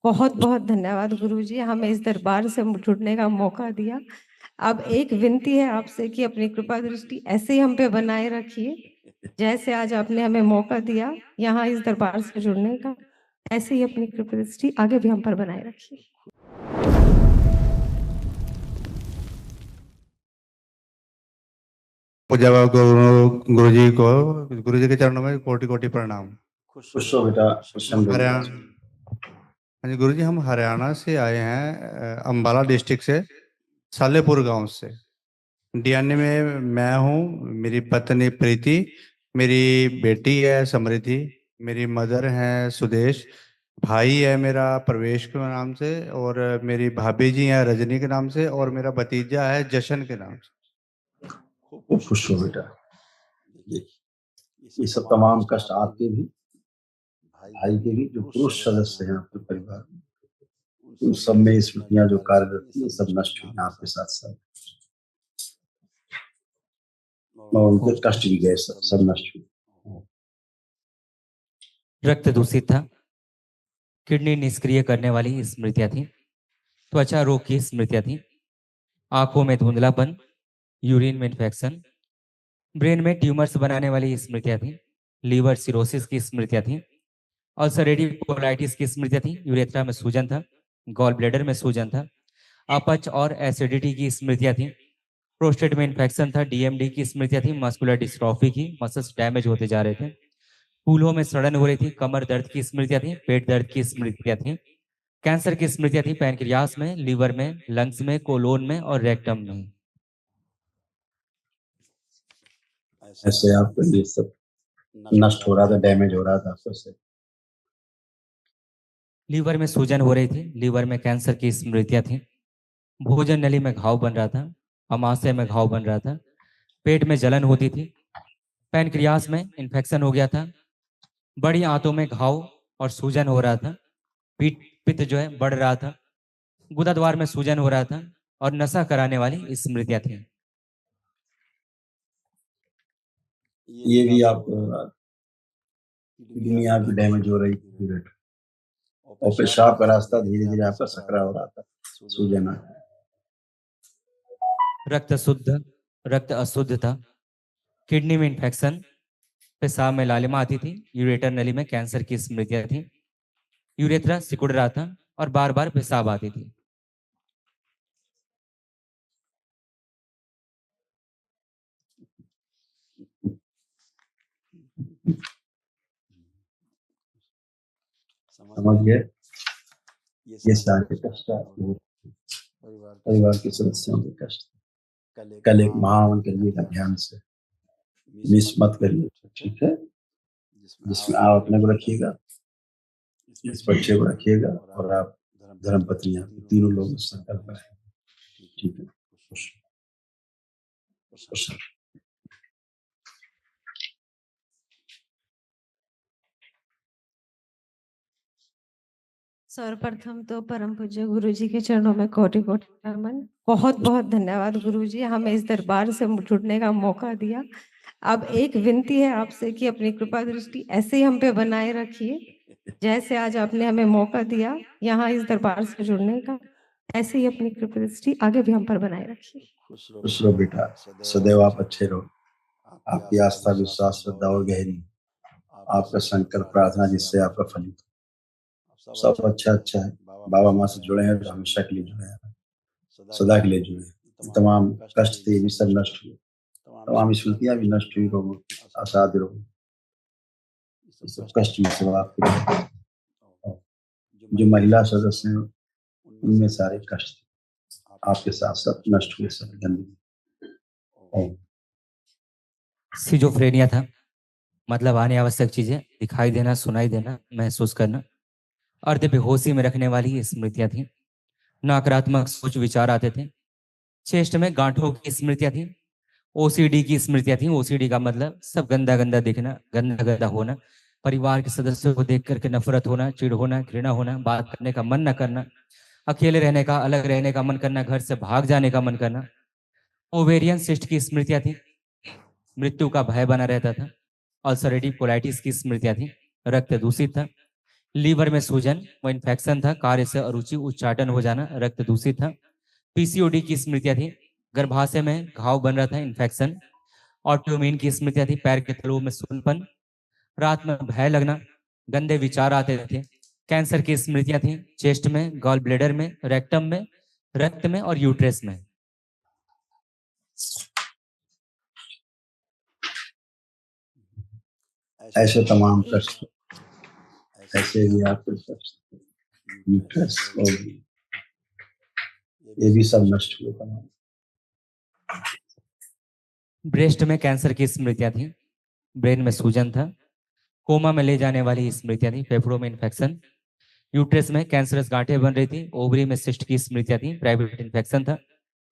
बहुत बहुत धन्यवाद गुरुजी, हमें इस दरबार से जुड़ने का मौका दिया। अब एक विनती है आपसे कि अपनी कृपा दृष्टि ऐसे ही हम पे बनाए रखिए, जैसे आज आपने हमें मौका दिया यहाँ इस दरबार से जुड़ने का, ऐसे ही अपनी कृपा दृष्टि आगे भी हम पर बनाए रखिए। पूज्य गुरु जी को, गुरु जी के चरणों में कोटि कोटि प्रणाम। खुश हो बेटा, हरियाणा, हाँ जी गुरु जी, हम हरियाणा से आए हैं, अंबाला डिस्ट्रिक्ट से, सालेपुर गांव से। डीएनए में मैं हूँ, मेरी पत्नी प्रीति, मेरी बेटी है समृद्धि, मेरी मदर है सुदेश, भाई है मेरा प्रवेश के नाम से, और मेरी भाभी जी हैं रजनी के नाम से, और मेरा भतीजा है जशन के नाम से। खूब खुश हो बेटा। ये सब तमाम कष्ट आपके भी, भाई के भी, जो पुरुष सदस्य हैं आपके परिवार में, उन सब में स्मृतियां जो कार्यरत थी, ये सब नष्ट हुई आपके साथ साथ, और उनके कष्ट भी गए, सब नष्ट हुए। रक्त दूषित था, किडनी निष्क्रिय करने वाली स्मृतियां थी, त्वचा रोग की स्मृतियां थी, आंखों में धुंधलापन, यूरिन में इन्फेक्शन, ब्रेन में ट्यूमर्स बनाने वाली स्मृतियां थी, लीवर सिरोसिस की स्मृतियां थी, अल्सरेटिव कोलाइटिस की स्मृतियां थी, यूरेथ्रा में सूजन था, गॉल ब्लैडर में सूजन था, अपच और एसिडिटी की स्मृतियां थी, प्रोस्टेट में इन्फेक्शन था, डीएमडी की स्मृतियां थी, मस्कुलर डिस्ट्रॉफी की, मसल्स डैमेज होते जा रहे थे, फूलों में सड़न हो रही थी, कमर दर्द की स्मृतियां थी, पेट दर्द की स्मृतियां थी, कैंसर की स्मृतियां थी, पैनक्रियास में, लीवर में, लंग्स में, कोलोन में और रेक्टम में। ऐसे आपको ये सब नष्ट हो रहा था, डैमेज हो रहा था आपको से। लीवर में सूजन हो रही थी, लीवर में कैंसर की स्मृतियां थी, भोजन नली में घाव बन रहा था, अमाशय में घाव बन रहा था, पेट में जलन होती थी, पैनक्रियास में इन्फेक्शन हो गया था, बड़ी आंतों में घाव और सूजन हो रहा था, पीठ पित्त जो है बढ़ रहा था, गुदाद्वार में सूजन हो रहा था और नशा कराने वाली स्मृतियां थी। ये भी आप किडनी आपकी डैमेज हो रही थी, और पेशाब का रास्ता धीरे धीरे आपका सकरा हो रहा था, सूजन। रक्त अशुद्ध था, किडनी में इन्फेक्शन, पेशाब में लालिमा आती थी, यूरेटर नली में कैंसर की स्मृतियां थी, यूरेथ्रा सिकुड़ रहा था और बार बार पेशाब आती थी। समझ गए? ये सारे कष्ट परिवार के सदस्यों के कष्ट। कल एक महावन करिएगा, ध्यान से मिस मत करिए, ठीक है? जिसमें आप अपने को रखिएगा, इस बच्चे को रखिएगा, और आप धर्म पत्नी तीनों लोग संकल्प रहे, ठीक है? सर्वप्रथम तो परम पूज्य गुरु जी के चरणों में कोटि कोटि नमन। बहुत बहुत धन्यवाद गुरु जी, हमें इस दरबार से जुड़ने का मौका दिया। अब एक विनती है आपसे कि अपनी कृपा दृष्टि ऐसे ही हम पे बनाए रखिए, जैसे आज आपने हमें मौका दिया यहाँ इस दरबार से जुड़ने का, ऐसे ही अपनी कृपा दृष्टि आगे भी हम पर बनाए रखिए। खुश रहो बेटा, सदैव आप अच्छे रहो। आपकी आस्था, विश्वास, श्रद्धा और गहरी, आपका संकल्प प्रार्थना जिससे आपका फलित, सब अच्छा अच्छा है। बाबा माँ से जुड़े हैं तो हमेशा के लिए जुड़े हैं, सदा के लिए जुड़े हैं। तमाम कष्ट थे भी सब नष्ट हुए, तमाम स्मृतियां भी नष्ट हुई, रोग असाध्य रोग, सब कष्ट में सब आपके, जो महिला सदस्य हैं उनमें सारे कष्ट आपके साथ साथ नष्ट हुए, सब गंदगी। सिजोफ्रेनिया था, मतलब आने आवश्यक चीजें दिखाई देना, सुनाई देना, महसूस करना, अर्ध बेहोशी में रखने वाली स्मृतियां थी, नकारात्मक सोच विचार आते थे, चेस्ट में गांठों की स्मृतियां थी, ओसीडी की स्मृतियां थी। ओसीडी का मतलब सब गंदा गंदा दिखना, गंदा गंदा होना, परिवार के सदस्यों को देख करके नफरत होना, चिढ़ होना, घृणा होना, बात करने का मन न करना, अकेले रहने का, अलग रहने का मन करना, घर से भाग जाने का मन करना। ओवेरियन सिस्ट की स्मृतियां थी, मृत्यु का भय बना रहता था। अल्सरेटिव कोलाइटिस की स्मृतियां थी, रक्त दूषित था, लीवर में सूजन व इन्फेक्शन था, कार्य से अरुचि, उच्चाटन हो जाना, रक्त दूषित था। पीसीओडी की स्मृतियां थी, गर्भाशय में घाव बन रहा था, इन्फेक्शन। ऑटोइम्यून की स्मृतियां थी, पैर के तलुओं में सूनपन, रात में भय लगना, गंदे विचार आते थे। कैंसर की स्मृतियां थी, चेस्ट में, गॉल ब्लेडर में, रेक्टम में, रक्त में और यूट्रस में। ऐसे तमाम कष्ट, ऐसे भी आपके कष्ट, यूट्रस और ये भी सब नष्ट हुए तमाम। ब्रेस्ट में कैंसर की स्मृतियां थी, ब्रेन में सूजन था, कोमा में ले जाने वाली स्मृतियां थी, फेफड़ों में इन्फेक्शन। यूट्रस में कैंसरस गांठें बन रही थी, ओवरी में सिस्ट की स्मृतियां थी, प्राइवेट इन्फेक्शन था,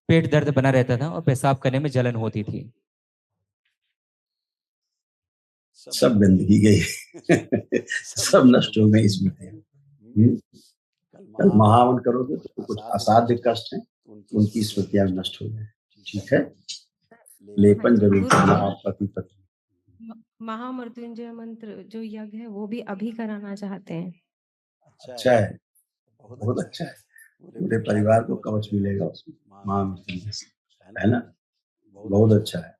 पेट दर्द बना रहता था और पेशाब करने में जलन होती थी। सब गंदगी गई सब नष्ट हो गई स्मृतियां। कल महावन करोगे तो कुछ असाध्य कष्ट हैं, उनकी स्मृतियां नष्ट हो जाए। ठीक है, लेपन जरूर करना आप पति पत्नी। महामृत्युंजय मंत्र जो यज्ञ है वो भी अभी कराना चाहते हैं। अच्छा है, बहुत अच्छा है, पूरे परिवार को कवच मिलेगा उसमें महामृत्युंजय से, है ना, बहुत अच्छा है।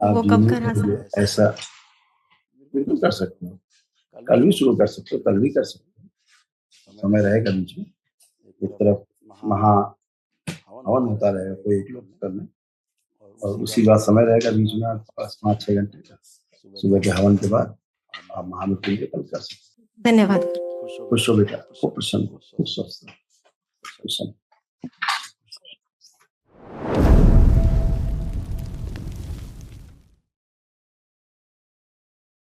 वो आप कब करा सकते हैं? ऐसा बिल्कुल कर सकते हो, कल भी शुरू कर सकते हो, कल भी कर सकते हो, समय रहेगा बीच में। एक तरफ महा हवन होता रहेगा, कोई एक लोग करना, और उसी बात समय रहेगा बीच में आपके पास 5-6 घंटे का, सुबह के हवन के बाद आप महामृत्युंजय कल कर सकते हो। धन्यवाद। खुश हो बेटा, खूब प्रसन्न, खूब स्वस्थ, प्रसन्न।